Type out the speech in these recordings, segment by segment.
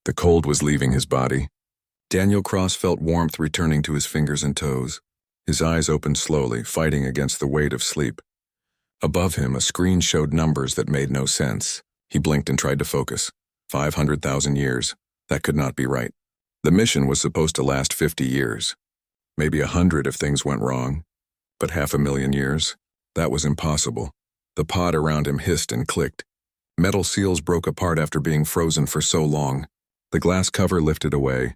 The cold was leaving his body. Daniel Cross felt warmth returning to his fingers and toes. His eyes opened slowly, fighting against the weight of sleep. Above him, a screen showed numbers that made no sense. He blinked and tried to focus. 500,000 years. That could not be right. The mission was supposed to last 50 years. Maybe 100 if things went wrong. But 500,000 years? That was impossible. The pod around him hissed and clicked. Metal seals broke apart after being frozen for so long. The glass cover lifted away.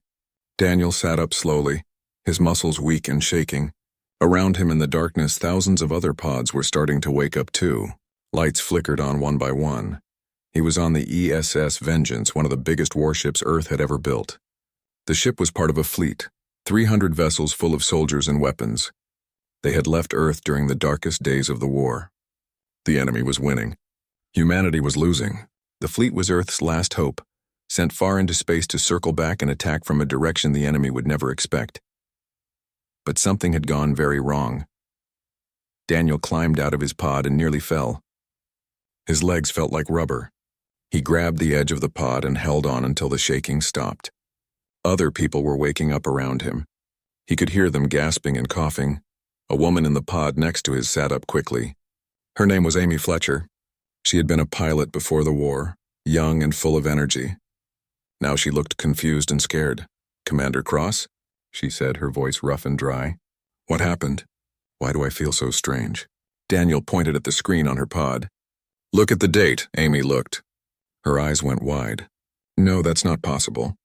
Daniel sat up slowly, his muscles weak and shaking. Around him in the darkness, thousands of other pods were starting to wake up too. Lights flickered on one by one. He was on the ESS Vengeance, one of the biggest warships Earth had ever built. The ship was part of a fleet, 300 vessels full of soldiers and weapons. They had left Earth during the darkest days of the war. The enemy was winning. Humanity was losing. The fleet was Earth's last hope, sent far into space to circle back and attack from a direction the enemy would never expect. But something had gone very wrong. Daniel climbed out of his pod and nearly fell. His legs felt like rubber. He grabbed the edge of the pod and held on until the shaking stopped. Other people were waking up around him. He could hear them gasping and coughing. A woman in the pod next to his sat up quickly. Her name was Amy Fletcher. She had been a pilot before the war, young and full of energy. Now she looked confused and scared. "Commander Cross?" she said, her voice rough and dry. "What happened? Why do I feel so strange?" Daniel pointed at the screen on her pod. "Look at the date." Amy looked. Her eyes went wide. "No, that's not possible.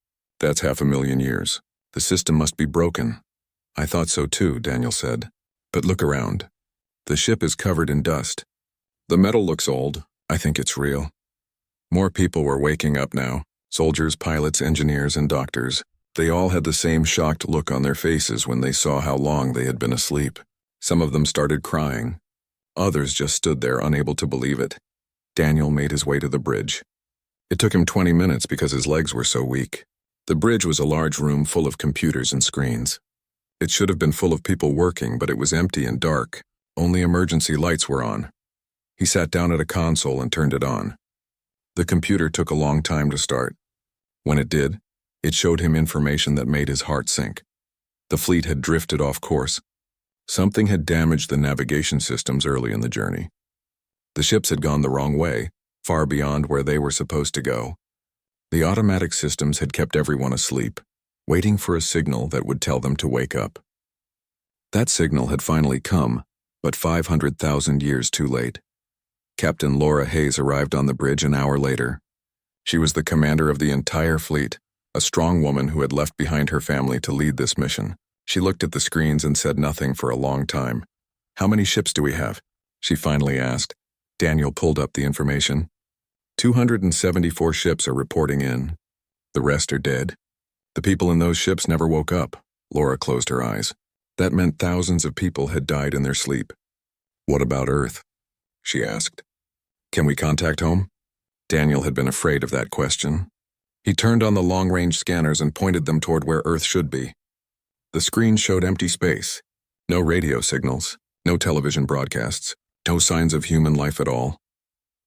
That's 500,000 years. The system must be broken." "I thought so too," Daniel said. "But look around. The ship is covered in dust. The metal looks old. I think it's real." More people were waking up now. Soldiers, pilots, engineers, and doctors. They all had the same shocked look on their faces when they saw how long they had been asleep. Some of them started crying. Others just stood there unable to believe it. Daniel made his way to the bridge. It took him 20 minutes because his legs were so weak. The bridge was a large room full of computers and screens. It should have been full of people working, but it was empty and dark. Only emergency lights were on. He sat down at a console and turned it on. The computer took a long time to start. When it did, it showed him information that made his heart sink. The fleet had drifted off course. Something had damaged the navigation systems early in the journey. The ships had gone the wrong way, far beyond where they were supposed to go. The automatic systems had kept everyone asleep, waiting for a signal that would tell them to wake up. That signal had finally come, but 500,000 years too late. Captain Laura Hayes arrived on the bridge an hour later. She was the commander of the entire fleet, a strong woman who had left behind her family to lead this mission. She looked at the screens and said nothing for a long time. "How many ships do we have?" she finally asked. Daniel pulled up the information. 274 ships are reporting in. The rest are dead. The people in those ships never woke up. Laura closed her eyes. That meant thousands of people had died in their sleep. "What about Earth?" she asked. "Can we contact home?" Daniel had been afraid of that question. He turned on the long-range scanners and pointed them toward where Earth should be. The screen showed empty space. No radio signals, no television broadcasts, no signs of human life at all.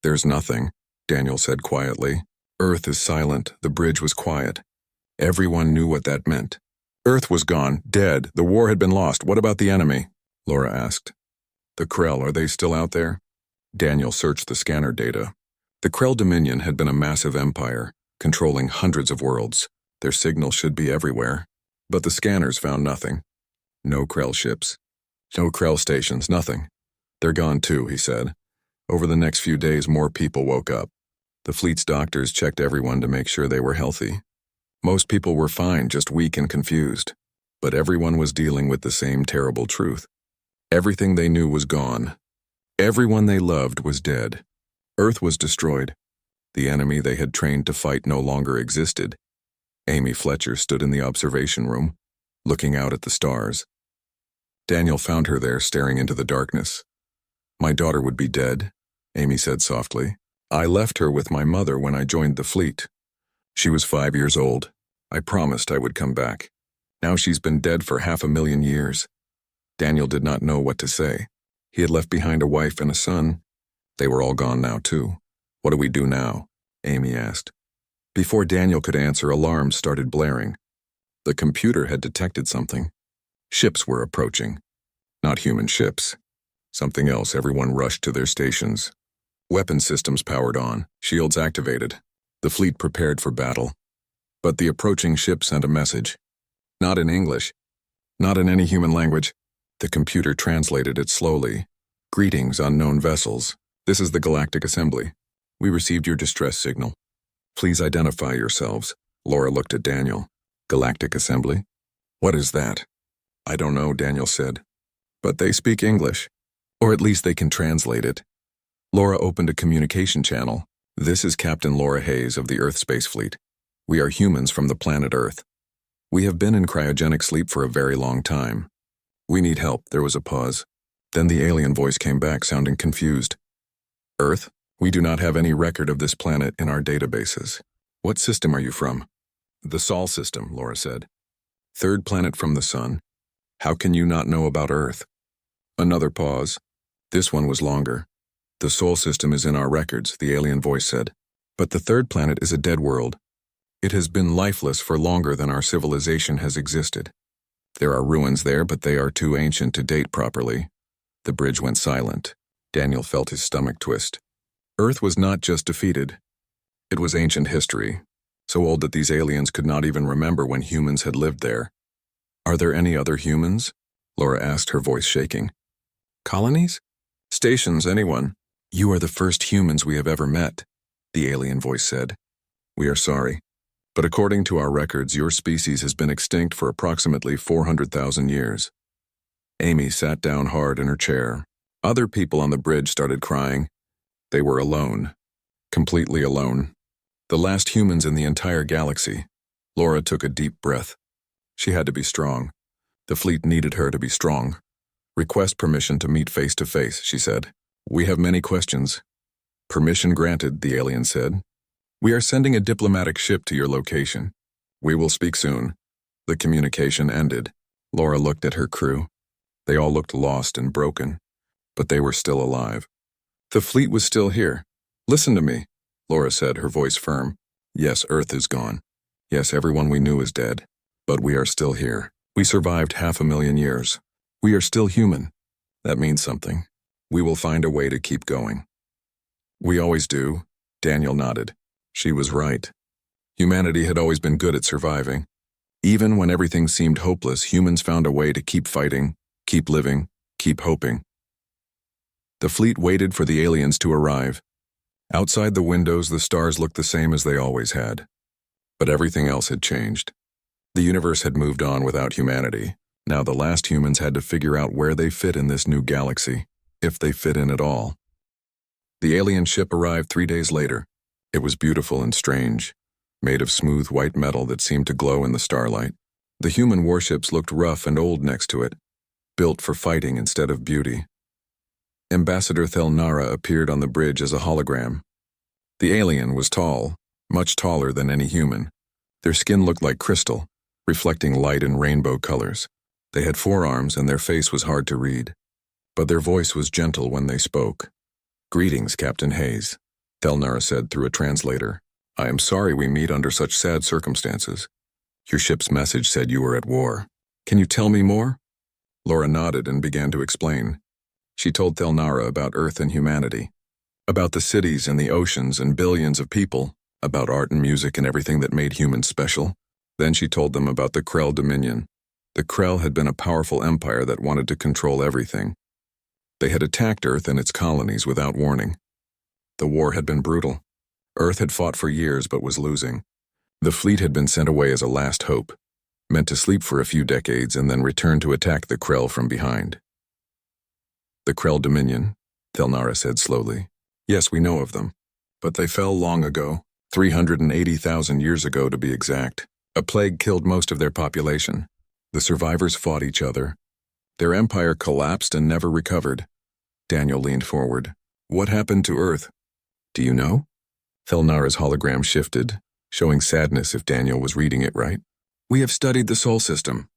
"There's nothing," Daniel said quietly. "Earth is silent." The bridge was quiet. Everyone knew what that meant. Earth was gone, dead. The war had been lost. "What about the enemy?" Laura asked. "The Krell, are they still out there?" Daniel searched the scanner data. The Krell Dominion had been a massive empire, controlling hundreds of worlds. Their signal should be everywhere. But the scanners found nothing. No Krell ships. No Krell stations, nothing. "They're gone too," he said. Over the next few days, more people woke up. The fleet's doctors checked everyone to make sure they were healthy. Most people were fine, just weak and confused. But everyone was dealing with the same terrible truth. Everything they knew was gone. Everyone they loved was dead. Earth was destroyed. The enemy they had trained to fight no longer existed. Amy Fletcher stood in the observation room, looking out at the stars. Daniel found her there, staring into the darkness. "My daughter would be dead," Amy said softly. "I left her with my mother when I joined the fleet. She was 5 years old. I promised I would come back. Now she's been dead for 500,000 years." Daniel did not know what to say. He had left behind a wife and a son. They were all gone now, too. "What do we do now?" Amy asked. Before Daniel could answer, alarms started blaring. The computer had detected something. Ships were approaching. Not human ships. Something else. Everyone rushed to their stations. Weapon systems powered on, shields activated. The fleet prepared for battle. But the approaching ship sent a message. Not in English. Not in any human language. The computer translated it slowly. Greetings, unknown vessels. This is the Galactic Assembly. We received your distress signal. Please identify yourselves. Laura looked at Daniel. Galactic Assembly? What is that? I don't know, Daniel said. But they speak English. Or at least they can translate it. Laura opened a communication channel. This is Captain Laura Hayes of the Earth Space Fleet. We are humans from the planet Earth. We have been in cryogenic sleep for a very long time. We need help. There was a pause. Then the alien voice came back, sounding confused. Earth? We do not have any record of this planet in our databases. What system are you from? The Sol system, Laura said. Third planet from the sun. How can you not know about Earth? Another pause. This one was longer. The Sol system is in our records, the alien voice said. But the third planet is a dead world. It has been lifeless for longer than our civilization has existed. There are ruins there, but they are too ancient to date properly. The bridge went silent. Daniel felt his stomach twist. Earth was not just defeated. It was ancient history, so old that these aliens could not even remember when humans had lived there. Are there any other humans? Laura asked, her voice shaking. Colonies? Stations, anyone. You are the first humans we have ever met, the alien voice said. We are sorry, but according to our records, your species has been extinct for approximately 400,000 years. Amy sat down hard in her chair. Other people on the bridge started crying. They were alone. Completely alone. The last humans in the entire galaxy. Laura took a deep breath. She had to be strong. The fleet needed her to be strong. Request permission to meet face to face, she said. We have many questions. Permission granted, the alien said. We are sending a diplomatic ship to your location. We will speak soon. The communication ended. Laura looked at her crew. They all looked lost and broken, but they were still alive. The fleet was still here. Listen to me, Laura said, her voice firm. Yes, Earth is gone. Yes, everyone we knew is dead. But we are still here. We survived 500,000 years. We are still human. That means something. We will find a way to keep going. We always do, Daniel nodded. She was right. Humanity had always been good at surviving. Even when everything seemed hopeless, humans found a way to keep fighting, keep living, keep hoping. The fleet waited for the aliens to arrive. Outside the windows, the stars looked the same as they always had. But everything else had changed. The universe had moved on without humanity. Now the last humans had to figure out where they fit in this new galaxy, if they fit in at all. The alien ship arrived 3 days later. It was beautiful and strange, made of smooth white metal that seemed to glow in the starlight. The human warships looked rough and old next to it, built for fighting instead of beauty. Ambassador Thelnara appeared on the bridge as a hologram. The alien was tall, much taller than any human. Their skin looked like crystal, reflecting light in rainbow colors. They had 4 arms and their face was hard to read, but their voice was gentle when they spoke. Greetings, Captain Hayes, Thelnara said through a translator. I am sorry we meet under such sad circumstances. Your ship's message said you were at war. Can you tell me more? Laura nodded and began to explain. She told Thelnara about Earth and humanity, about the cities and the oceans and billions of people, about art and music and everything that made humans special. Then she told them about the Krell Dominion. The Krell had been a powerful empire that wanted to control everything. They had attacked Earth and its colonies without warning. The war had been brutal. Earth had fought for years but was losing. The fleet had been sent away as a last hope, meant to sleep for a few decades and then return to attack the Krell from behind. The Krell Dominion, Thelnara said slowly. Yes, we know of them. But they fell long ago, 380,000 years ago to be exact. A plague killed most of their population. The survivors fought each other. Their empire collapsed and never recovered. Daniel leaned forward. What happened to Earth? Do you know? Thelnara's hologram shifted, showing sadness if Daniel was reading it right. We have studied the Sol system.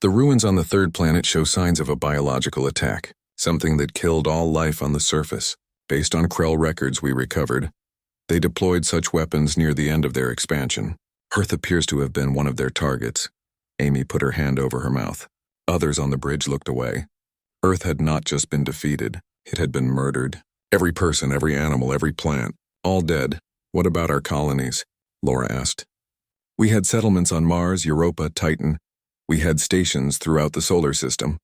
The ruins on the third planet show signs of a biological attack, something that killed all life on the surface. Based on Krell records we recovered, They deployed such weapons near the end of their expansion. Earth appears to have been one of their targets. Amy put her hand over her mouth. Others on the bridge looked away. Earth had not just been defeated, it had been murdered. Every person, every animal, every plant, all dead. What about our colonies? Laura asked. We had settlements on Mars, Europa, Titan. We had stations throughout the solar system.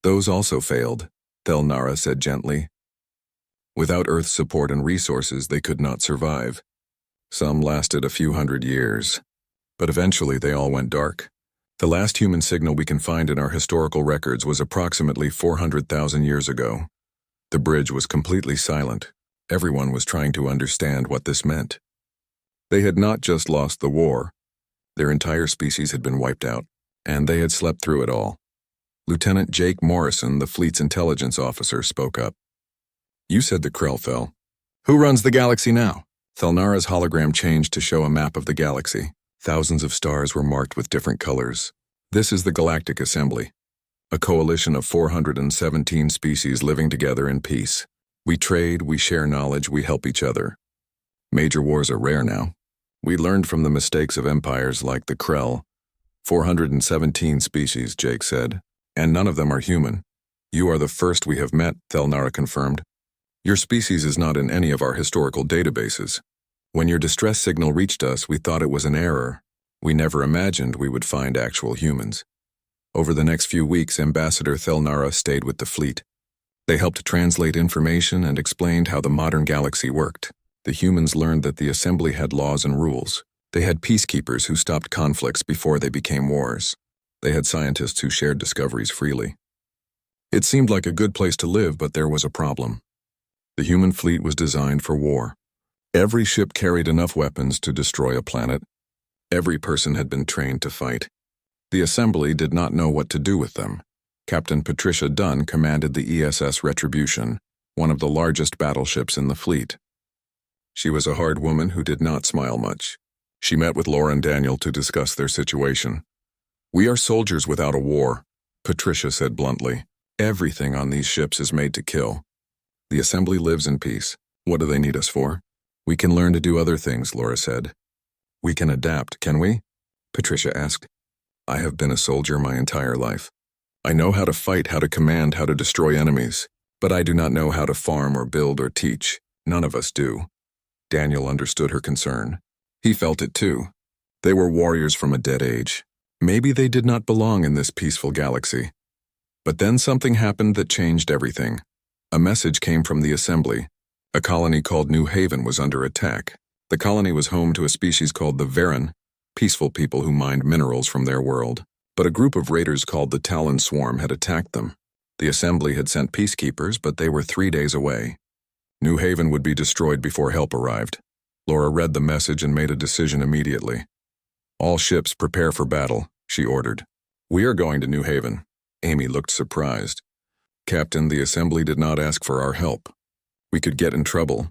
Those also failed, Thelnara said gently. Without Earth's support and resources, they could not survive. Some lasted a few hundred years, but eventually they all went dark. The last human signal we can find in our historical records was approximately 400,000 years ago. The bridge was completely silent. Everyone was trying to understand what this meant. They had not just lost the war. Their entire species had been wiped out, and they had slept through it all. Lieutenant Jake Morrison, the fleet's intelligence officer, spoke up. You said the Krell fell. Who runs the galaxy now? Thelnara's hologram changed to show a map of the galaxy. Thousands of stars were marked with different colors. This is the Galactic Assembly, a coalition of 417 species living together in peace. We trade, we share knowledge, we help each other. Major wars are rare now. We learned from the mistakes of empires like the Krell. 417 species, Jake said, and none of them are human. You are the first we have met, Thelnara confirmed. Your species is not in any of our historical databases. When your distress signal reached us, we thought it was an error. We never imagined we would find actual humans. Over the next few weeks, Ambassador Thelnara stayed with the fleet. They helped translate information and explained how the modern galaxy worked. The humans learned that the Assembly had laws and rules. They had peacekeepers who stopped conflicts before they became wars. They had scientists who shared discoveries freely. It seemed like a good place to live, but there was a problem. The human fleet was designed for war. Every ship carried enough weapons to destroy a planet. Every person had been trained to fight. The Assembly did not know what to do with them. Captain Patricia Dunn commanded the ESS Retribution, one of the largest battleships in the fleet. She was a hard woman who did not smile much. She met with Laura and Daniel to discuss their situation. We are soldiers without a war, Patricia said bluntly. Everything on these ships is made to kill. The Assembly lives in peace. What do they need us for? We can learn to do other things, Laura said. We can adapt, can we? Patricia asked. I have been a soldier my entire life. I know how to fight, how to command, how to destroy enemies, but I do not know how to farm or build or teach. None of us do. Daniel understood her concern. He felt it too. They were warriors from a dead age. Maybe they did not belong in this peaceful galaxy. But then something happened that changed everything. A message came from the Assembly. A colony called New Haven was under attack. The colony was home to a species called the Varen, peaceful people who mined minerals from their world. But a group of raiders called the Talon Swarm had attacked them. The Assembly had sent peacekeepers, but they were 3 days away. New Haven would be destroyed before help arrived. Laura read the message and made a decision immediately. All ships prepare for battle, she ordered. We are going to New Haven. Amy looked surprised. Captain, the Assembly did not ask for our help. We could get in trouble.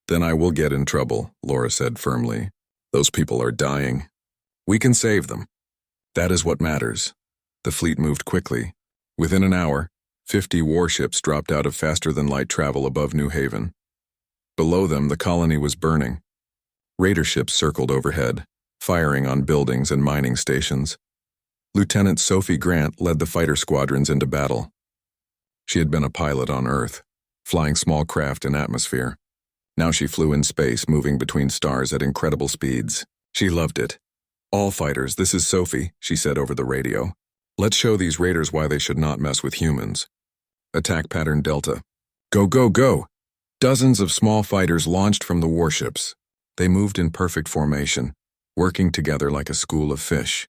Then I will get in trouble, Laura said firmly. Those people are dying. We can save them. That is what matters. The fleet moved quickly. Within an hour, 50 warships dropped out of faster-than-light travel above New Haven. Below them, the colony was burning. Raider ships circled overhead, firing on buildings and mining stations. Lieutenant Sophie Grant led the fighter squadrons into battle. She had been a pilot on Earth, flying small craft in atmosphere. Now she flew in space, moving between stars at incredible speeds. She loved it. All fighters, this is Sophie, she said over the radio. Let's show these raiders why they should not mess with humans. Attack pattern Delta. Go, go, go! Dozens of small fighters launched from the warships. They moved in perfect formation, working together like a school of fish.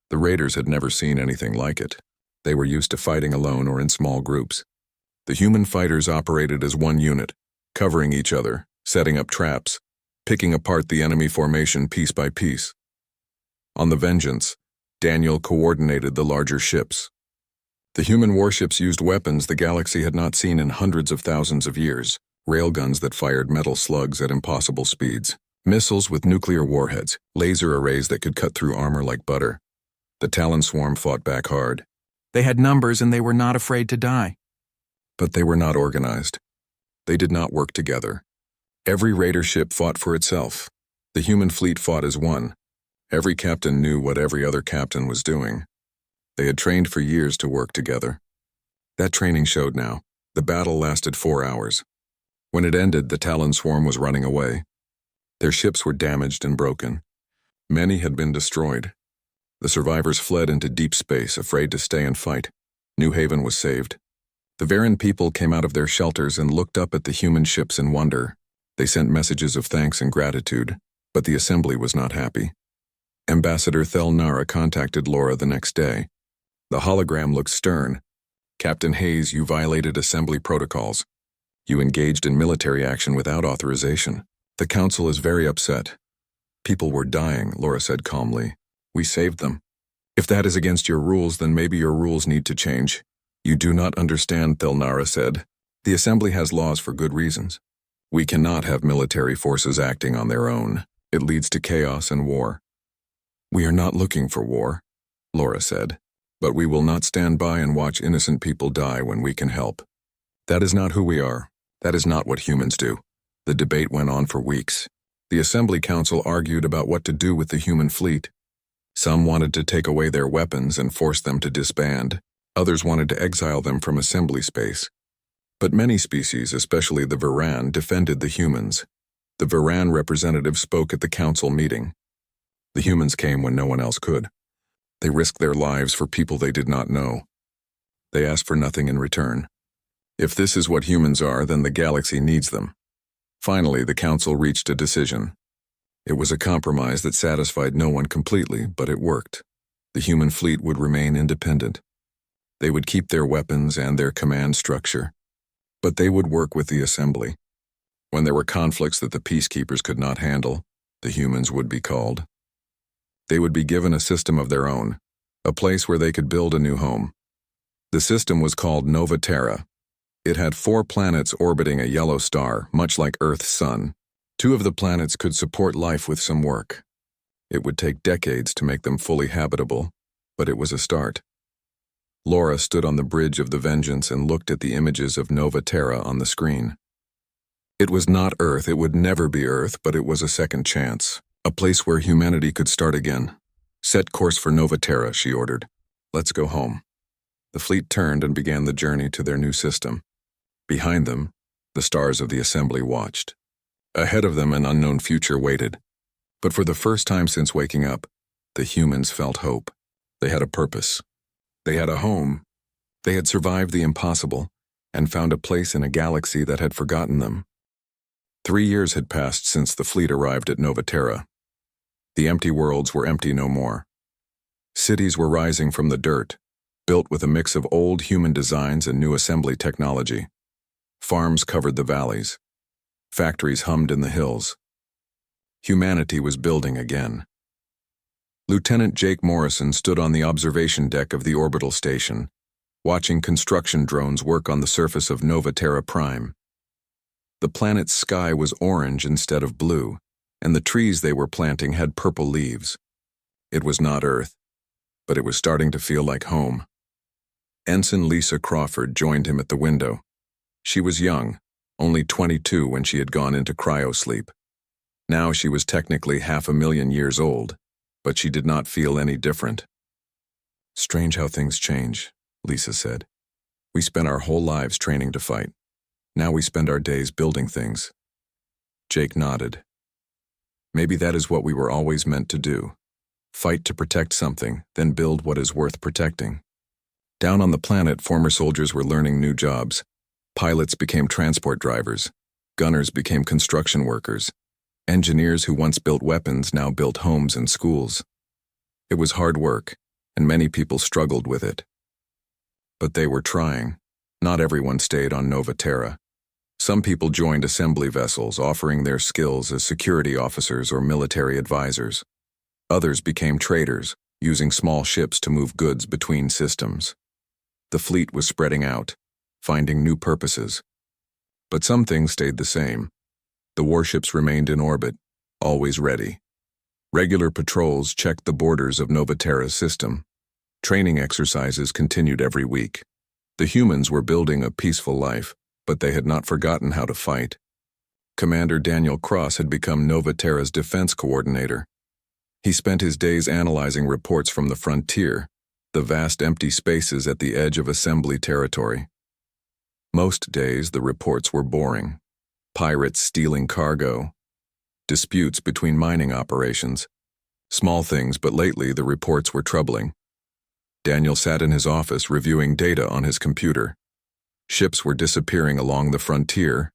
The raiders had never seen anything like it. They were used to fighting alone or in small groups. The human fighters operated as one unit, covering each other, setting up traps, picking apart the enemy formation piece by piece. On the Vengeance, Daniel coordinated the larger ships. The human warships used weapons the galaxy had not seen in hundreds of thousands of years, railguns that fired metal slugs at impossible speeds, missiles with nuclear warheads, laser arrays that could cut through armor like butter. The Talon Swarm fought back hard. They had numbers and they were not afraid to die. But they were not organized. They did not work together. Every raider ship fought for itself. The human fleet fought as one. Every captain knew what every other captain was doing. They had trained for years to work together. That training showed now. The battle lasted 4 hours. When it ended, the Talon swarm was running away. Their ships were damaged and broken. Many had been destroyed. The survivors fled into deep space, afraid to stay and fight. New Haven was saved. The Varan people came out of their shelters and looked up at the human ships in wonder. They sent messages of thanks and gratitude, but the assembly was not happy. Ambassador Thel Nara contacted Laura the next day. The hologram looked stern. "Captain Hayes, you violated assembly protocols. You engaged in military action without authorization. The council is very upset." "People were dying," Laura said calmly. "We saved them. If that is against your rules, then maybe your rules need to change." "You do not understand," Thel Nara said. "The assembly has laws for good reasons. We cannot have military forces acting on their own. It leads to chaos and war." "We are not looking for war," Laura said. "But we will not stand by and watch innocent people die when we can help. That is not who we are. That is not what humans do." The debate went on for weeks. The Assembly Council argued about what to do with the human fleet. Some wanted to take away their weapons and force them to disband. Others wanted to exile them from assembly space. But many species, especially the Varan, defended the humans. The Varan representative spoke at the council meeting. The humans came when no one else could. They risked their lives for people they did not know. They asked for nothing in return. If this is what humans are, then the galaxy needs them. Finally, the council reached a decision. It was a compromise that satisfied no one completely, but it worked. The human fleet would remain independent. They would keep their weapons and their command structure, but they would work with the assembly. When there were conflicts that the peacekeepers could not handle, the humans would be called. They would be given a system of their own, a place where they could build a new home. The system was called Nova Terra. It had 4 planets orbiting a yellow star, much like Earth's sun. 2 of the planets could support life with some work. It would take decades to make them fully habitable, but it was a start. Laura stood on the bridge of the Vengeance and looked at the images of Nova Terra on the screen. It was not Earth, it would never be Earth, but it was a second chance, a place where humanity could start again. "Set course for Nova Terra," she ordered. "Let's go home." The fleet turned and began the journey to their new system. Behind them, the stars of the assembly watched. Ahead of them, an unknown future waited. But for the first time since waking up, the humans felt hope. They had a purpose. They had a home. They had survived the impossible and found a place in a galaxy that had forgotten them. 3 years had passed since the fleet arrived at Nova Terra. The empty worlds were empty no more. Cities were rising from the dirt, built with a mix of old human designs and new assembly technology. Farms covered the valleys. Factories hummed in the hills. Humanity was building again. Lieutenant Jake Morrison stood on the observation deck of the orbital station, watching construction drones work on the surface of Nova Terra Prime. The planet's sky was orange instead of blue, and the trees they were planting had purple leaves. It was not Earth, but it was starting to feel like home. Ensign Lisa Crawford joined him at the window. She was young, only 22 when she had gone into cryosleep. Now she was technically 500,000 years old, but she did not feel any different. "Strange how things change," Lisa said. "We spent our whole lives training to fight. Now we spend our days building things." Jake nodded. "Maybe that is what we were always meant to do. Fight to protect something, then build what is worth protecting." Down on the planet, former soldiers were learning new jobs. Pilots became transport drivers. Gunners became construction workers. Engineers who once built weapons now built homes and schools. It was hard work, and many people struggled with it. But they were trying. Not everyone stayed on Nova Terra. Some people joined assembly vessels, offering their skills as security officers or military advisors. Others became traders, using small ships to move goods between systems. The fleet was spreading out, finding new purposes. But some things stayed the same. The warships remained in orbit, always ready. Regular patrols checked the borders of Nova Terra's system. Training exercises continued every week. The humans were building a peaceful life, but they had not forgotten how to fight. Commander Daniel Cross had become Nova Terra's defense coordinator. He spent his days analyzing reports from the frontier, the vast empty spaces at the edge of assembly territory. Most days the reports were boring. Pirates stealing cargo, disputes between mining operations, small things, but lately the reports were troubling. Daniel sat in his office reviewing data on his computer. Ships were disappearing along the frontier.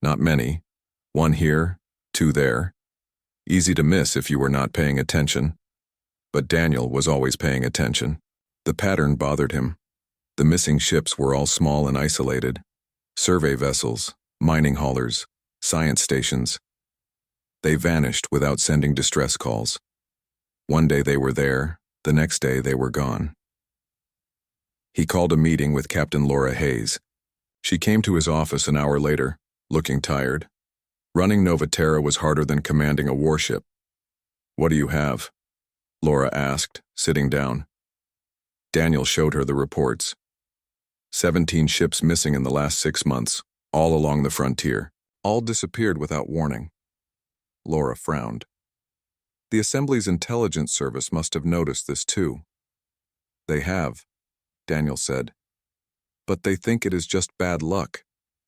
Not many. One here, two there. Easy to miss if you were not paying attention. But Daniel was always paying attention. The pattern bothered him. The missing ships were all small and isolated. Survey vessels, mining haulers, science stations. They vanished without sending distress calls. One day they were there, the next day they were gone. He called a meeting with Captain Laura Hayes. She came to his office an hour later, looking tired. Running Nova Terra was harder than commanding a warship. "What do you have?" Laura asked, sitting down. Daniel showed her the reports. 17 ships missing in the last 6 months, all along the frontier. All disappeared without warning. Laura frowned. The Assembly's intelligence service must have noticed this too. "They have," Daniel said. "But they think it is just bad luck.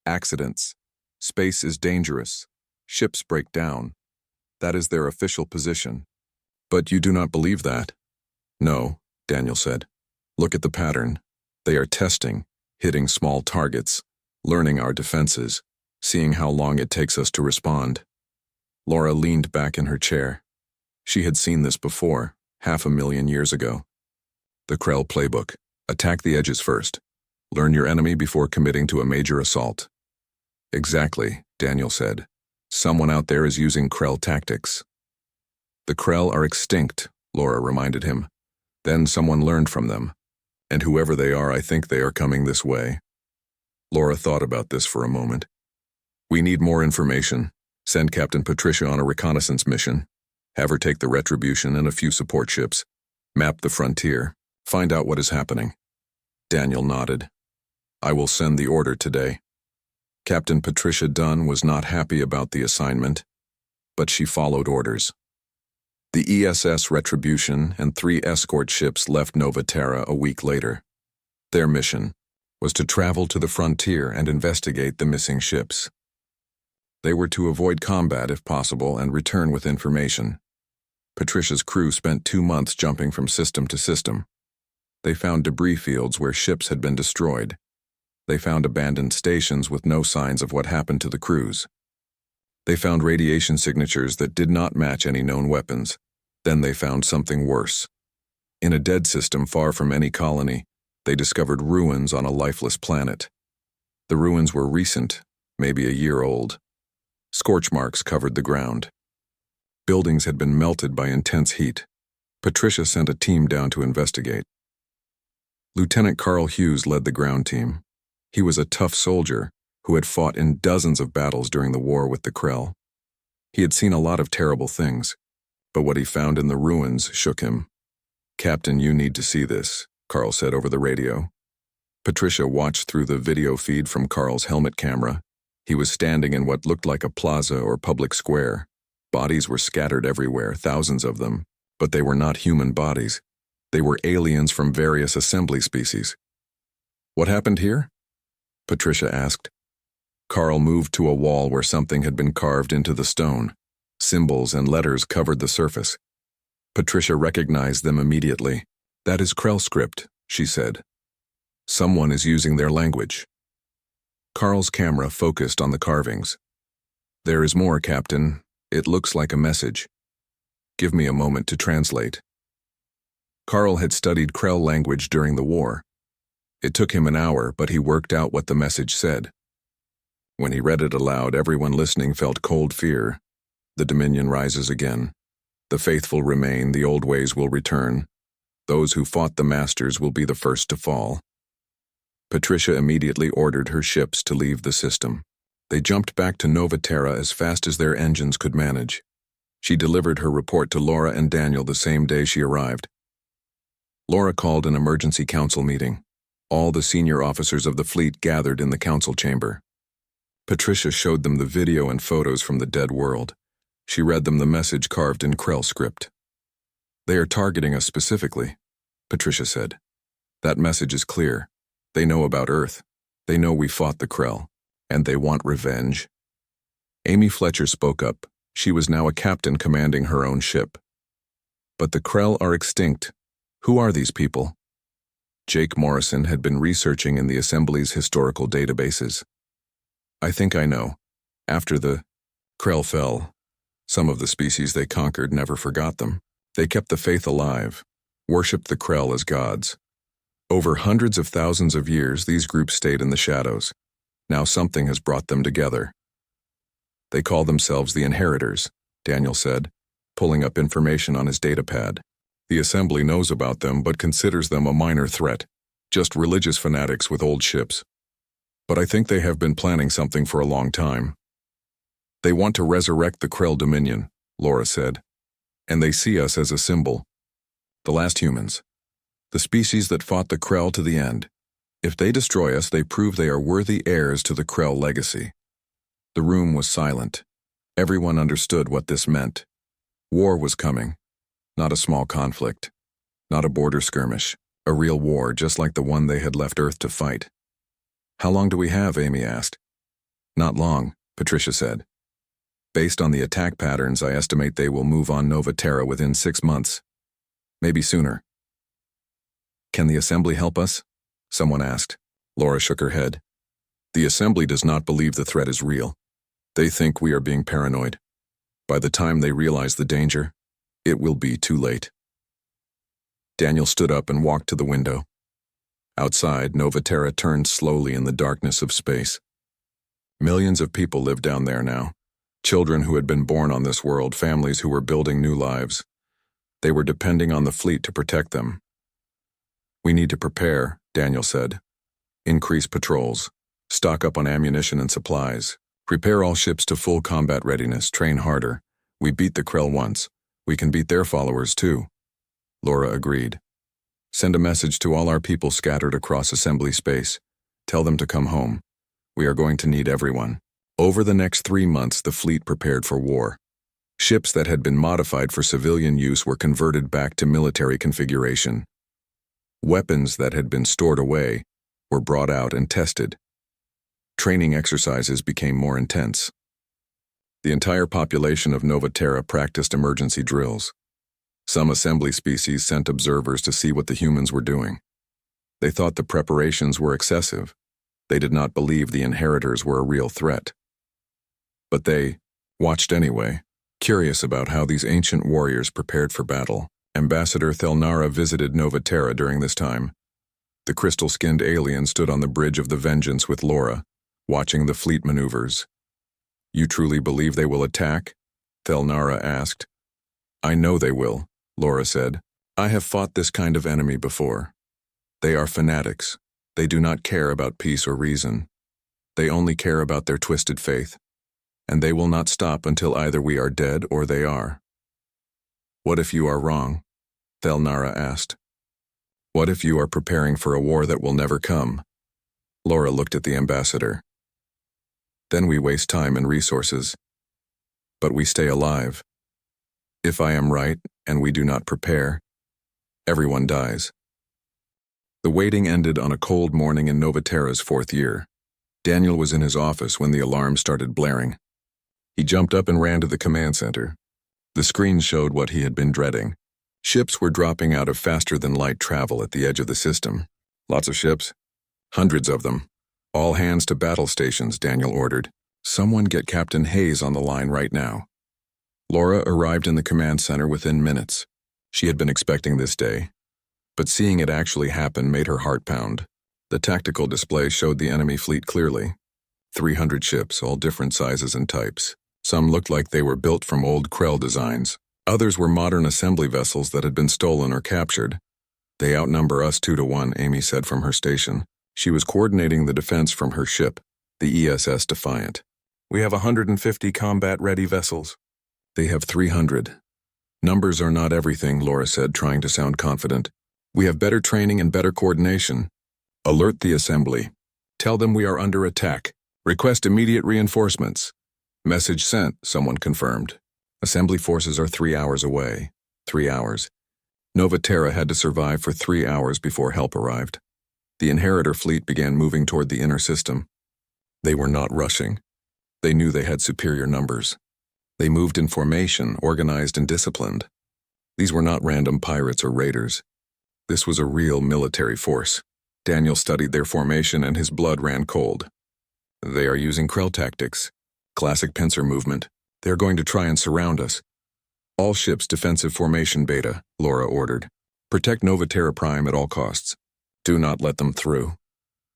Accidents. Space is dangerous. Ships break down. That is their official position." "But you do not believe that?" "No," Daniel said. "Look at the pattern. They are testing, hitting small targets, learning our defenses, seeing how long it takes us to respond." Laura leaned back in her chair. She had seen this before, 500,000 years ago. The Krell playbook. Attack the edges first. Learn your enemy before committing to a major assault. "Exactly," Daniel said. "Someone out there is using Krell tactics." "The Krell are extinct," Laura reminded him. "Then someone learned from them. And whoever they are, I think they are coming this way." Laura thought about this for a moment. "We need more information. Send Captain Patricia on a reconnaissance mission. Have her take the Retribution and a few support ships. Map the frontier. Find out what is happening." Daniel nodded. "I will send the order today." Captain Patricia Dunn was not happy about the assignment, but she followed orders. The ESS Retribution and 3 escort ships left Nova Terra a week later. Their mission was to travel to the frontier and investigate the missing ships. They were to avoid combat if possible and return with information. Patricia's crew spent 2 months jumping from system to system. They found debris fields where ships had been destroyed. They found abandoned stations with no signs of what happened to the crews. They found radiation signatures that did not match any known weapons. Then they found something worse. In a dead system far from any colony, they discovered ruins on a lifeless planet. The ruins were recent, maybe a year old. Scorch marks covered the ground. Buildings had been melted by intense heat. Patricia sent a team down to investigate. Lieutenant Carl Hughes led the ground team. He was a tough soldier who had fought in dozens of battles during the war with the Krell. He had seen a lot of terrible things, but what he found in the ruins shook him. "Captain, you need to see this," Carl said over the radio. Patricia watched through the video feed from Carl's helmet camera. He was standing in what looked like a plaza or public square. Bodies were scattered everywhere, thousands of them, but they were not human bodies. They were aliens from various assembly species. "What happened here?" Patricia asked. Carl moved to a wall where something had been carved into the stone. Symbols and letters covered the surface. Patricia recognized them immediately. "That is Krell script," she said. "Someone is using their language." Carl's camera focused on the carvings. "There is more, Captain. It looks like a message. Give me a moment to translate." Carl had studied Krell language during the war. It took him an hour, but he worked out what the message said. When he read it aloud, everyone listening felt cold fear. "The Dominion rises again. The faithful remain, the old ways will return. Those who fought the masters will be the first to fall." Patricia immediately ordered her ships to leave the system. They jumped back to Nova Terra as fast as their engines could manage. She delivered her report to Laura and Daniel the same day she arrived. Laura called an emergency council meeting. All the senior officers of the fleet gathered in the council chamber. Patricia showed them the video and photos from the dead world. She read them the message carved in Krell script. "They are targeting us specifically," Patricia said. "That message is clear. They know about Earth. They know we fought the Krell. And they want revenge." Amy Fletcher spoke up. She was now a captain commanding her own ship. "But the Krell are extinct. Who are these people?" Jake Morrison had been researching in the Assembly's historical databases. "I think I know. After the Krell fell, some of the species they conquered never forgot them. They kept the faith alive, worshipped the Krell as gods. Over hundreds of thousands of years, these groups stayed in the shadows. Now something has brought them together. They call themselves the Inheritors," Daniel said, pulling up information on his datapad. "The Assembly knows about them but considers them a minor threat, just religious fanatics with old ships. But I think they have been planning something for a long time. They want to resurrect the Krell Dominion," Laura said. "And they see us as a symbol. The last humans. The species that fought the Krell to the end. If they destroy us, they prove they are worthy heirs to the Krell legacy." The room was silent. Everyone understood what this meant. War was coming. Not a small conflict. Not a border skirmish. A real war, just like the one they had left Earth to fight. "How long do we have?" Amy asked. "Not long," Patricia said. "Based on the attack patterns, I estimate they will move on Nova Terra within 6 months. Maybe sooner." "Can the Assembly help us?" someone asked. Laura shook her head. "The Assembly does not believe the threat is real. They think we are being paranoid. By the time they realize the danger, it will be too late." Daniel stood up and walked to the window. Outside, Nova Terra turned slowly in the darkness of space. Millions of people lived down there now. Children who had been born on this world, families who were building new lives. They were depending on the fleet to protect them. "We need to prepare," Daniel said. "Increase patrols. Stock up on ammunition and supplies. Prepare all ships to full combat readiness. Train harder. We beat the Krell once. We can beat their followers too." Laura agreed. "Send a message to all our people scattered across Assembly space. Tell them to come home. We are going to need everyone." Over the next 3 months, the fleet prepared for war. Ships that had been modified for civilian use were converted back to military configuration. Weapons that had been stored away were brought out and tested. Training exercises became more intense. The entire population of Nova Terra practiced emergency drills. Some Assembly species sent observers to see what the humans were doing. They thought the preparations were excessive. They did not believe the Inheritors were a real threat. But they watched anyway, curious about how these ancient warriors prepared for battle. Ambassador Thelnara visited Nova Terra during this time. The crystal-skinned alien stood on the bridge of the Vengeance with Laura, watching the fleet maneuvers. "You truly believe they will attack?" Thelnara asked. "I know they will," Laura said. "I have fought this kind of enemy before. They are fanatics. They do not care about peace or reason. They only care about their twisted faith. And they will not stop until either we are dead or they are." "What if you are wrong?" Thelnara asked. "What if you are preparing for a war that will never come?" Laura looked at the ambassador. "Then we waste time and resources. But we stay alive. If I am right, and we do not prepare, everyone dies." The waiting ended on a cold morning in Nova Terra's 4th year. Daniel was in his office when the alarm started blaring. He jumped up and ran to the command center. The screen showed what he had been dreading. Ships were dropping out of faster-than-light travel at the edge of the system. "Lots of ships. Hundreds of them. All hands to battle stations," Daniel ordered. "Someone get Captain Hayes on the line right now." Laura arrived in the command center within minutes. She had been expecting this day, but seeing it actually happen made her heart pound. The tactical display showed the enemy fleet clearly. 300 ships, all different sizes and types. Some looked like they were built from old Krell designs. Others were modern assembly vessels that had been stolen or captured. "They outnumber us 2 to 1, Amy said from her station. She was coordinating the defense from her ship, the ESS Defiant. "We have 150 combat-ready vessels." "They have 300. "Numbers are not everything," Laura said, trying to sound confident. "We have better training and better coordination. Alert the Assembly. Tell them we are under attack. Request immediate reinforcements. Message sent, someone confirmed. Assembly forces are 3 hours away. 3 hours. Nova Terra had to survive for 3 hours before help arrived. The Inheritor fleet began moving toward the inner system. They were not rushing. They knew they had superior numbers. They moved in formation, organized and disciplined. These were not random pirates or raiders. This was a real military force. Daniel studied their formation and his blood ran cold. They are using Krell tactics. Classic pincer movement. They are going to try and surround us. All ships defensive formation beta, Laura ordered. Protect Nova Terra Prime at all costs. Do not let them through.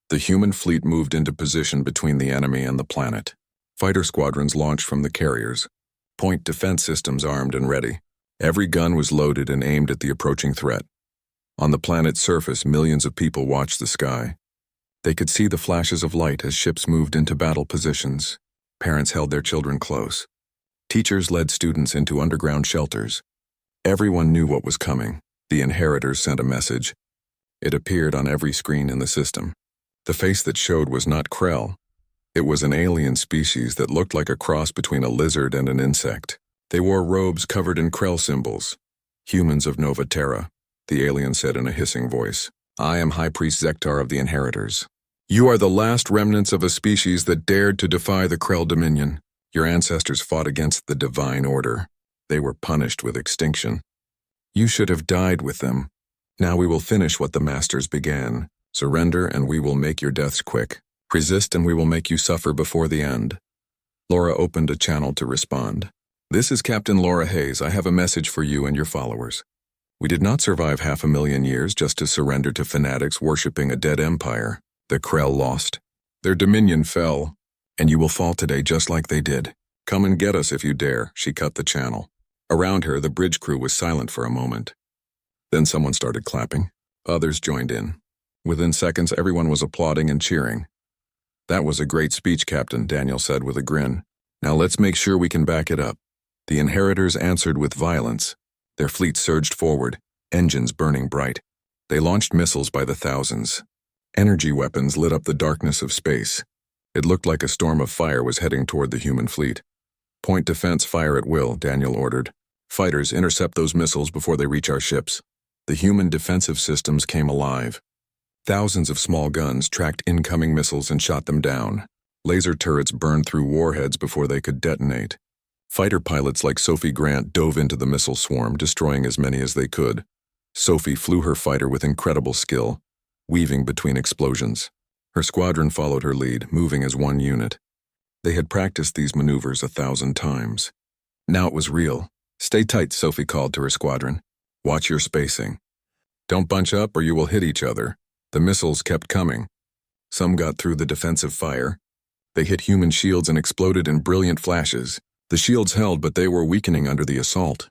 The human fleet moved into position between the enemy and the planet. Fighter squadrons launched from the carriers. Point defense systems armed and ready. Every gun was loaded and aimed at the approaching threat. On the planet's surface, millions of people watched the sky. They could see the flashes of light as ships moved into battle positions. Parents held their children close. Teachers led students into underground shelters. Everyone knew what was coming. The Inheritors sent a message. It appeared on every screen in the system. The face that showed was not Krell. It was an alien species that looked like a cross between a lizard and an insect. They wore robes covered in Krell symbols. Humans of Nova Terra, the alien said in a hissing voice. I am High Priest Zektar of the Inheritors. You are the last remnants of a species that dared to defy the Krell dominion. Your ancestors fought against the divine order. They were punished with extinction. You should have died with them. Now we will finish what the Masters began. Surrender and we will make your deaths quick. Resist and we will make you suffer before the end. Laura opened a channel to respond. This is Captain Laura Hayes. I have a message for you and your followers. We did not survive 500,000 years just to surrender to fanatics worshipping a dead empire. The Krell lost. Their dominion fell, and you will fall today just like they did. Come and get us if you dare. She cut the channel. Around her, the bridge crew was silent for a moment. Then someone started clapping. Others joined in. Within seconds, everyone was applauding and cheering. That was a great speech, Captain, Daniel said with a grin. Now let's make sure we can back it up. The Inheritors answered with violence. Their fleet surged forward, engines burning bright. They launched missiles by the thousands. Energy weapons lit up the darkness of space. It looked like a storm of fire was heading toward the human fleet. Point defense fire at will, Daniel ordered. Fighters, intercept those missiles before they reach our ships. The human defensive systems came alive. Thousands of small guns tracked incoming missiles and shot them down. Laser turrets burned through warheads before they could detonate. Fighter pilots like Sophie Grant dove into the missile swarm, destroying as many as they could. Sophie flew her fighter with incredible skill, weaving between explosions. Her squadron followed her lead, moving as one unit. They had practiced these maneuvers 1,000 times. Now it was real. Stay tight, Sophie called to her squadron. Watch your spacing. Don't bunch up or you will hit each other. The missiles kept coming. Some got through the defensive fire. They hit human shields and exploded in brilliant flashes. The shields held, but they were weakening under the assault.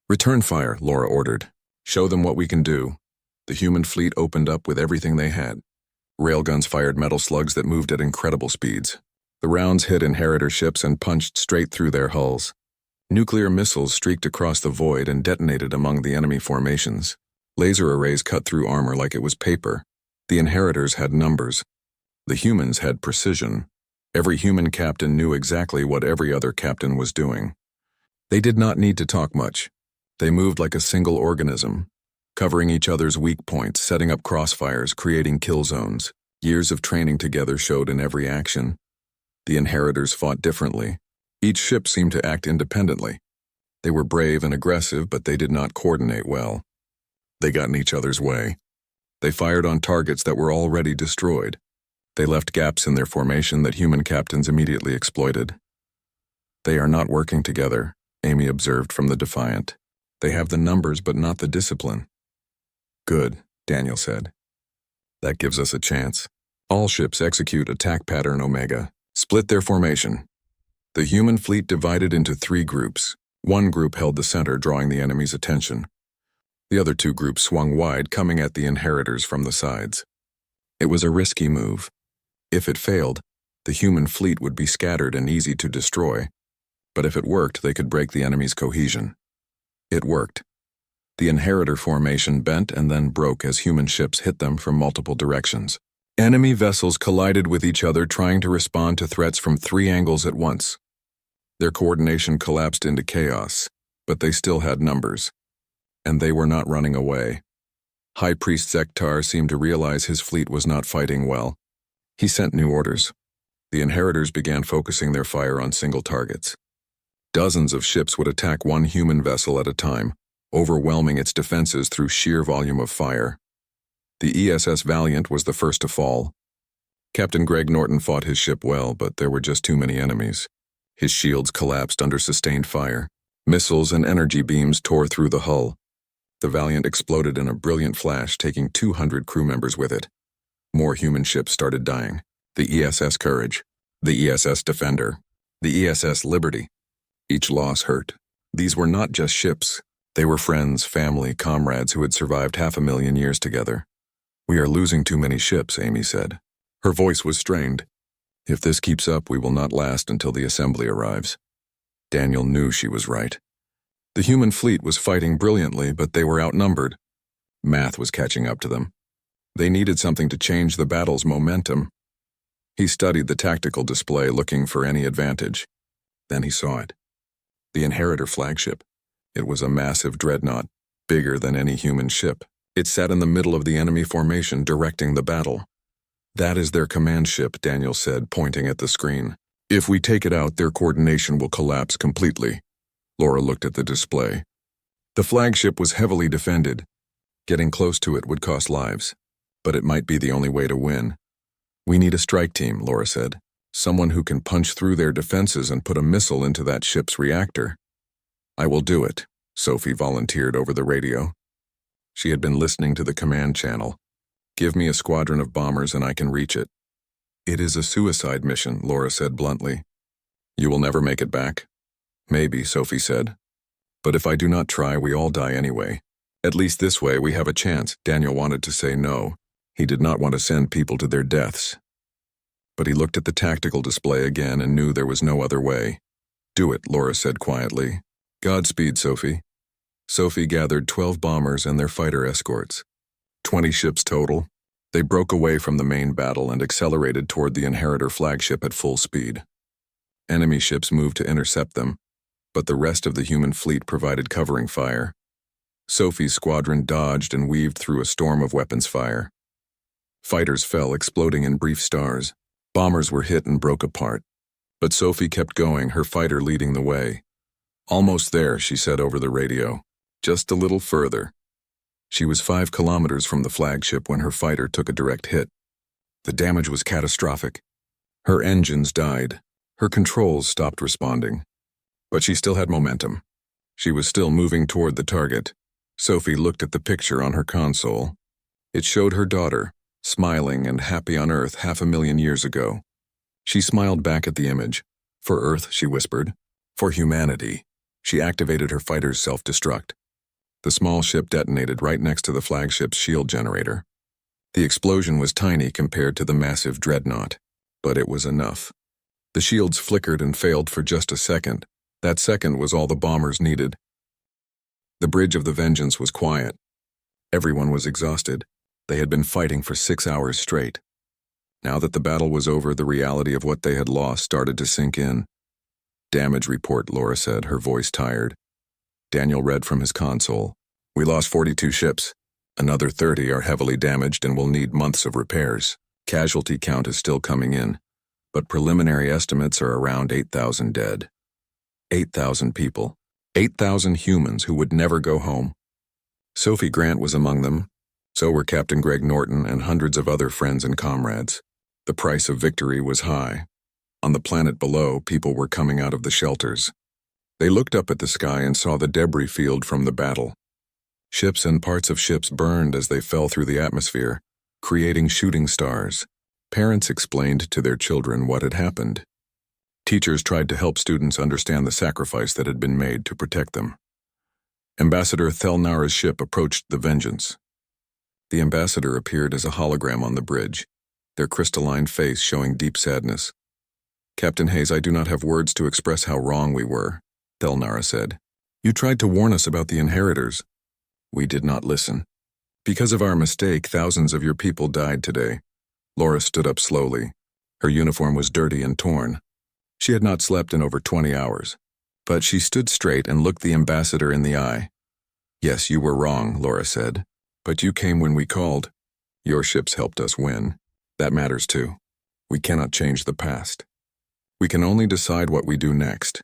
Return fire, Laura ordered. Show them what we can do. The human fleet opened up with everything they had. Railguns fired metal slugs that moved at incredible speeds. The rounds hit Inheritor ships and punched straight through their hulls. Nuclear missiles streaked across the void and detonated among the enemy formations. Laser arrays cut through armor like it was paper. The Inheritors had numbers. The humans had precision. Every human captain knew exactly what every other captain was doing. They did not need to talk much. They moved like a single organism, covering each other's weak points, setting up crossfires, creating kill zones. Years of training together showed in every action. The Inheritors fought differently. Each ship seemed to act independently. They were brave and aggressive, but they did not coordinate well. They got in each other's way. They fired on targets that were already destroyed. They left gaps in their formation that human captains immediately exploited. They are not working together, Amy observed from the Defiant. They have the numbers but not the discipline. Good, Daniel said. That gives us a chance. All ships execute attack pattern Omega. Split their formation. The human fleet divided into 3 groups. One group held the center, drawing the enemy's attention. The other 2 groups swung wide, coming at the Inheritors from the sides. It was a risky move. If it failed, the human fleet would be scattered and easy to destroy. But if it worked, they could break the enemy's cohesion. It worked. The Inheritor formation bent and then broke as human ships hit them from multiple directions. Enemy vessels collided with each other, trying to respond to threats from 3 angles at once. Their coordination collapsed into chaos, but they still had numbers. And they were not running away. High Priest Zektar seemed to realize his fleet was not fighting well. He sent new orders. The inheritors began focusing their fire on single targets. Dozens of ships would attack one human vessel at a time, overwhelming its defenses through sheer volume of fire. The ESS Valiant was the first to fall. Captain Greg Norton fought his ship well, but there were just too many enemies. His shields collapsed under sustained fire. Missiles and energy beams tore through the hull. The Valiant exploded in a brilliant flash, taking 200 crew members with it. More human ships started dying. The ESS Courage, the ESS Defender, the ESS Liberty. Each loss hurt. These were not just ships. They were friends, family, comrades who had survived 500,000 years together. "We are losing too many ships," Amy said. Her voice was strained. "If this keeps up, we will not last until the assembly arrives." Daniel knew she was right. The human fleet was fighting brilliantly, but they were outnumbered. Math was catching up to them. They needed something to change the battle's momentum. He studied the tactical display, looking for any advantage. Then he saw it. The Inheritor flagship. It was a massive dreadnought, bigger than any human ship. It sat in the middle of the enemy formation, directing the battle. "That is their command ship," Daniel said, pointing at the screen. "If we take it out, their coordination will collapse completely." Laura looked at the display. The flagship was heavily defended. Getting close to it would cost lives, but it might be the only way to win. "We need a strike team," Laura said. "Someone who can punch through their defenses and put a missile into that ship's reactor." "I will do it," Sophie volunteered over the radio. She had been listening to the command channel. "Give me a squadron of bombers and I can reach it." "It is a suicide mission," Laura said bluntly. "You will never make it back?" "Maybe," Sophie said. "But if I do not try, we all die anyway. At least this way we have a chance." Daniel wanted to say no. He did not want to send people to their deaths. But he looked at the tactical display again and knew there was no other way. "Do it," Laura said quietly. "Godspeed, Sophie." Sophie gathered 12 bombers and their fighter escorts. 20 ships total. They broke away from the main battle and accelerated toward the Inheritor flagship at full speed. Enemy ships moved to intercept them, but the rest of the human fleet provided covering fire. Sophie's squadron dodged and weaved through a storm of weapons fire. Fighters fell, exploding in brief stars. Bombers were hit and broke apart. But Sophie kept going, her fighter leading the way. "Almost there," she said over the radio. "Just a little further." She was 5 kilometers from the flagship when her fighter took a direct hit. The damage was catastrophic. Her engines died. Her controls stopped responding. But she still had momentum. She was still moving toward the target. Sophie looked at the picture on her console. It showed her daughter, smiling and happy on Earth 500,000 years ago. She smiled back at the image. "For Earth," she whispered. "For humanity." She activated her fighter's self-destruct. The small ship detonated right next to the flagship's shield generator. The explosion was tiny compared to the massive dreadnought, but it was enough. The shields flickered and failed for just a second. That second was all the bombers needed. The bridge of the Vengeance was quiet. Everyone was exhausted. They had been fighting for 6 hours straight. Now that the battle was over, the reality of what they had lost started to sink in. "Damage report," Laura said, her voice tired. Daniel read from his console. "We lost 42 ships. Another 30 are heavily damaged and will need months of repairs. Casualty count is still coming in, but preliminary estimates are around 8,000 dead. 8,000 people. 8,000 humans who would never go home." Sophie Grant was among them. So were Captain Greg Norton and hundreds of other friends and comrades. The price of victory was high. On the planet below, people were coming out of the shelters. They looked up at the sky and saw the debris field from the battle. Ships and parts of ships burned as they fell through the atmosphere, creating shooting stars. Parents explained to their children what had happened. Teachers tried to help students understand the sacrifice that had been made to protect them. Ambassador Thelnara's ship approached the Vengeance. The ambassador appeared as a hologram on the bridge, their crystalline face showing deep sadness. "Captain Hayes, I do not have words to express how wrong we were," Thelnara said. "You tried to warn us about the inheritors. We did not listen. Because of our mistake, thousands of your people died today. Laura stood up slowly. Her uniform was dirty and torn. She had not slept in over 20 hours. But she stood straight and looked the ambassador in the eye. "Yes, you were wrong," Laura said. "But you came when we called. Your ships helped us win. That matters too. We cannot change the past. We can only decide what we do next."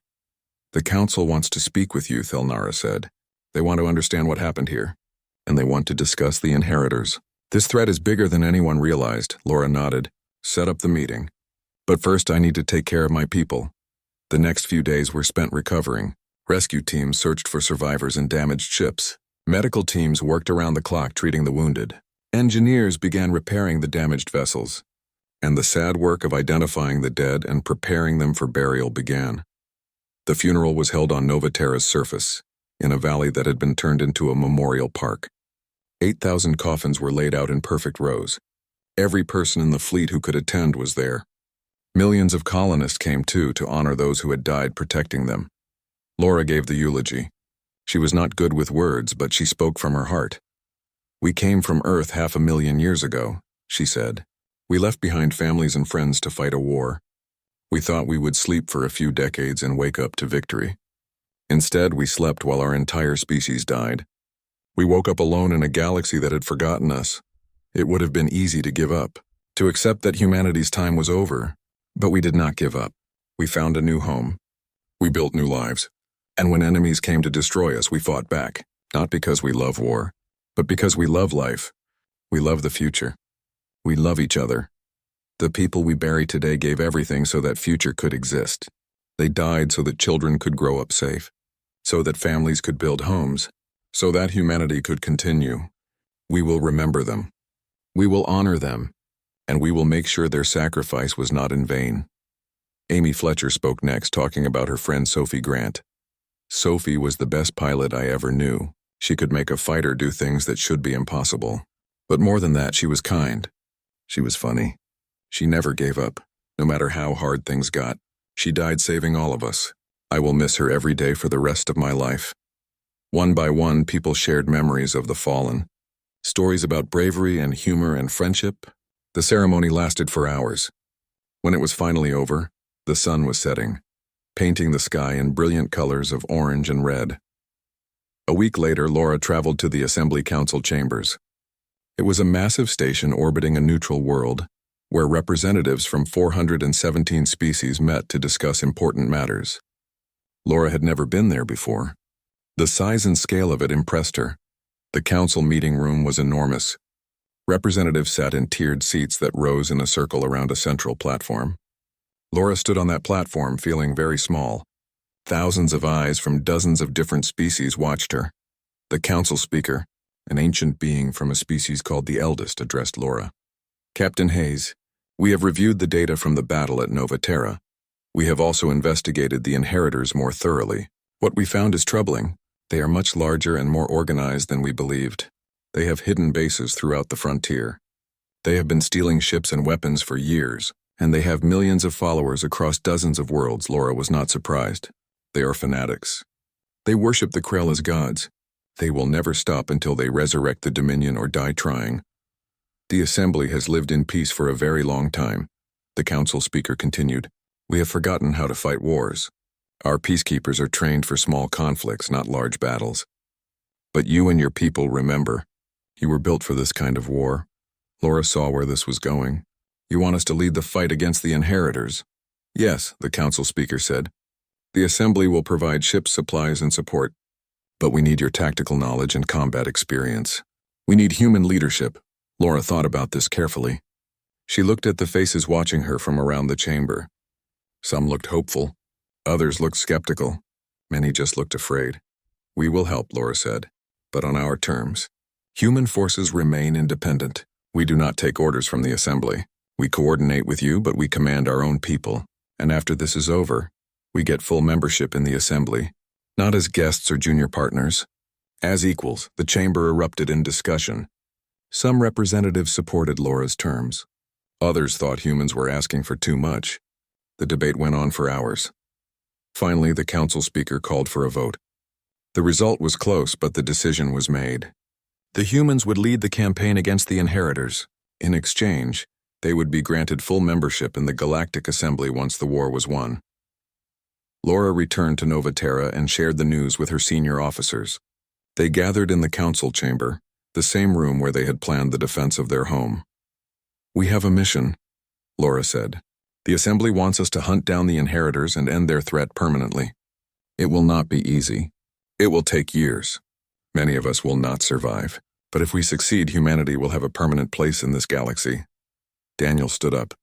"The council wants to speak with you," Thelnara said. "They want to understand what happened here. And they want to discuss the inheritors." "This threat is bigger than anyone realized," Laura nodded. "Set up the meeting. But first I need to take care of my people." The next few days were spent recovering. Rescue teams searched for survivors in damaged ships. Medical teams worked around the clock treating the wounded. Engineers began repairing the damaged vessels. And the sad work of identifying the dead and preparing them for burial began. The funeral was held on Nova Terra's surface, in a valley that had been turned into a memorial park. 8,000 coffins were laid out in perfect rows. Every person in the fleet who could attend was there. Millions of colonists came too to honor those who had died protecting them. Laura gave the eulogy. She was not good with words, but she spoke from her heart. "We came from Earth 500,000 years ago," she said. "We left behind families and friends to fight a war. We thought we would sleep for a few decades and wake up to victory. Instead, we slept while our entire species died. We woke up alone in a galaxy that had forgotten us. It would have been easy to give up, to accept that humanity's time was over. But we did not give up. We found a new home. We built new lives. And when enemies came to destroy us, we fought back, not because we love war, but because we love life. We love the future. We love each other. The people we bury today gave everything so that future could exist. They died so that children could grow up safe, so that families could build homes, so that humanity could continue. We will remember them. We will honor them. And we will make sure their sacrifice was not in vain." Amy Fletcher spoke next, talking about her friend Sophie Grant. "Sophie was the best pilot I ever knew. She could make a fighter do things that should be impossible. But more than that, she was kind. She was funny. She never gave up, no matter how hard things got. She died saving all of us. I will miss her every day for the rest of my life." One by one, people shared memories of the fallen. Stories about bravery and humor and friendship. The ceremony lasted for hours. When it was finally over, the sun was setting, painting the sky in brilliant colors of orange and red. A week later, Laura traveled to the Assembly Council chambers. It was a massive station orbiting a neutral world, where representatives from 417 species met to discuss important matters. Laura had never been there before. The size and scale of it impressed her. The council meeting room was enormous. Representatives sat in tiered seats that rose in a circle around a central platform. Laura stood on that platform feeling very small. Thousands of eyes from dozens of different species watched her. The council speaker, an ancient being from a species called the Eldest, addressed Laura. "Captain Hayes, we have reviewed the data from the battle at Nova Terra. We have also investigated the inheritors more thoroughly. What we found is troubling. They are much larger and more organized than we believed. They have hidden bases throughout the frontier. They have been stealing ships and weapons for years, and they have millions of followers across dozens of worlds." Laura was not surprised. "They are fanatics. They worship the Krell as gods. They will never stop until they resurrect the Dominion or die trying. The Assembly has lived in peace for a very long time," the council speaker continued. "We have forgotten how to fight wars. Our peacekeepers are trained for small conflicts, not large battles. But you and your people remember. You were built for this kind of war." Laura saw where this was going. "You want us to lead the fight against the inheritors?" "Yes," the council speaker said. "The Assembly will provide ships, supplies, and support. But we need your tactical knowledge and combat experience. We need human leadership." Laura thought about this carefully. She looked at the faces watching her from around the chamber. Some looked hopeful. Others looked skeptical. Many just looked afraid. "We will help," Laura said, "but on our terms. Human forces remain independent. We do not take orders from the Assembly. We coordinate with you, but we command our own people. And after this is over, we get full membership in the Assembly, not as guests or junior partners. As equals." The chamber erupted in discussion. Some representatives supported Laura's terms. Others thought humans were asking for too much. The debate went on for hours. Finally, the council speaker called for a vote. The result was close, but the decision was made. The humans would lead the campaign against the inheritors. In exchange, They would be granted full membership in the Galactic Assembly once the war was won. Laura returned to Nova Terra and shared the news with her senior officers. They gathered in the council chamber, the same room where they had planned the defense of their home. "We have a mission," Laura said. "The Assembly wants us to hunt down the inheritors and end their threat permanently. It will not be easy. It will take years. Many of us will not survive. But if we succeed, humanity will have a permanent place in this galaxy." Daniel stood up.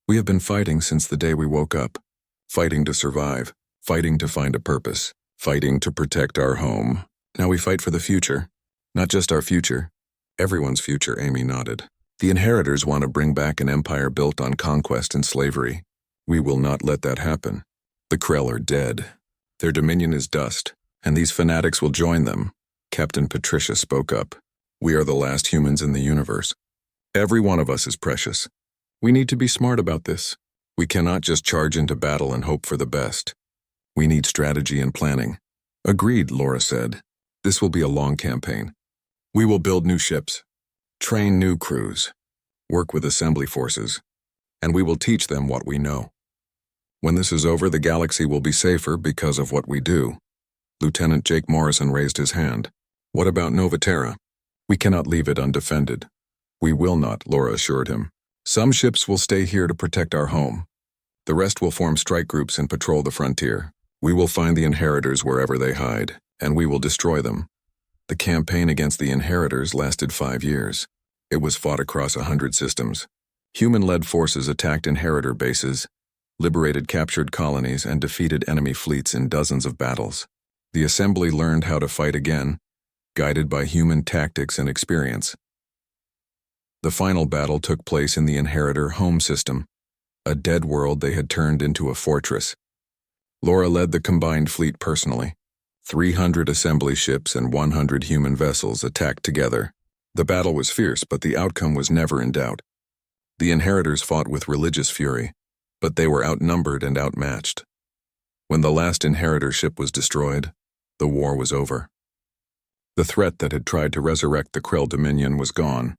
"We have been fighting since the day we woke up. Fighting to survive. Fighting to find a purpose. Fighting to protect our home. Now we fight for the future. Not just our future. Everyone's future," Amy nodded. "The inheritors want to bring back an empire built on conquest and slavery. We will not let that happen. The Krell are dead. Their dominion is dust, and these fanatics will join them." Captain Patricia spoke up. "We are the last humans in the universe. Every one of us is precious. We need to be smart about this. We cannot just charge into battle and hope for the best. We need strategy and planning." "Agreed," Laura said. "This will be a long campaign. We will build new ships, train new crews, work with assembly forces, and we will teach them what we know. When this is over, the galaxy will be safer because of what we do." Lieutenant Jake Morrison raised his hand. "What about Nova Terra? We cannot leave it undefended." "We will not," Laura assured him. "Some ships will stay here to protect our home. The rest will form strike groups and patrol the frontier. We will find the inheritors wherever they hide, and we will destroy them." The campaign against the inheritors lasted 5 years. It was fought across 100 systems. Human-led forces attacked inheritor bases, liberated captured colonies, and defeated enemy fleets in dozens of battles. The Assembly learned how to fight again, guided by human tactics and experience. The final battle took place in the Inheritor home system, a dead world they had turned into a fortress. Laura led the combined fleet personally. 300 assembly ships and 100 human vessels attacked together. The battle was fierce, but the outcome was never in doubt. The Inheritors fought with religious fury, but they were outnumbered and outmatched. When the last Inheritor ship was destroyed, the war was over. The threat that had tried to resurrect the Krell Dominion was gone.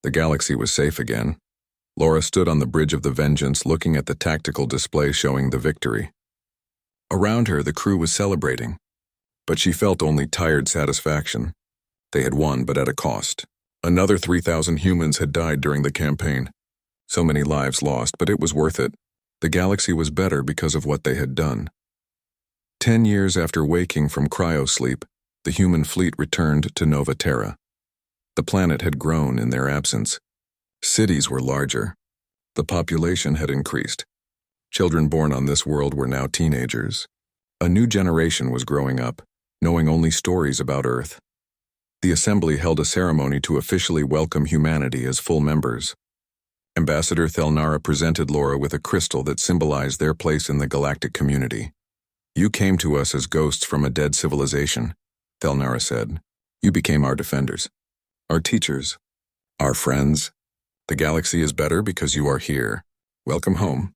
The galaxy was safe again. Laura stood on the bridge of the Vengeance looking at the tactical display showing the victory. Around her, the crew was celebrating, but she felt only tired satisfaction. They had won, but at a cost. Another 3,000 humans had died during the campaign. So many lives lost, but it was worth it. The galaxy was better because of what they had done. 10 years after waking from cryosleep, the human fleet returned to Nova Terra. The planet had grown in their absence. Cities were larger. The population had increased. Children born on this world were now teenagers. A new generation was growing up, knowing only stories about Earth. The Assembly held a ceremony to officially welcome humanity as full members. Ambassador Thelnara presented Laura with a crystal that symbolized their place in the galactic community. "You came to us as ghosts from a dead civilization," Thelnara said. "You became our defenders, our teachers, our friends. The galaxy is better because you are here. Welcome home."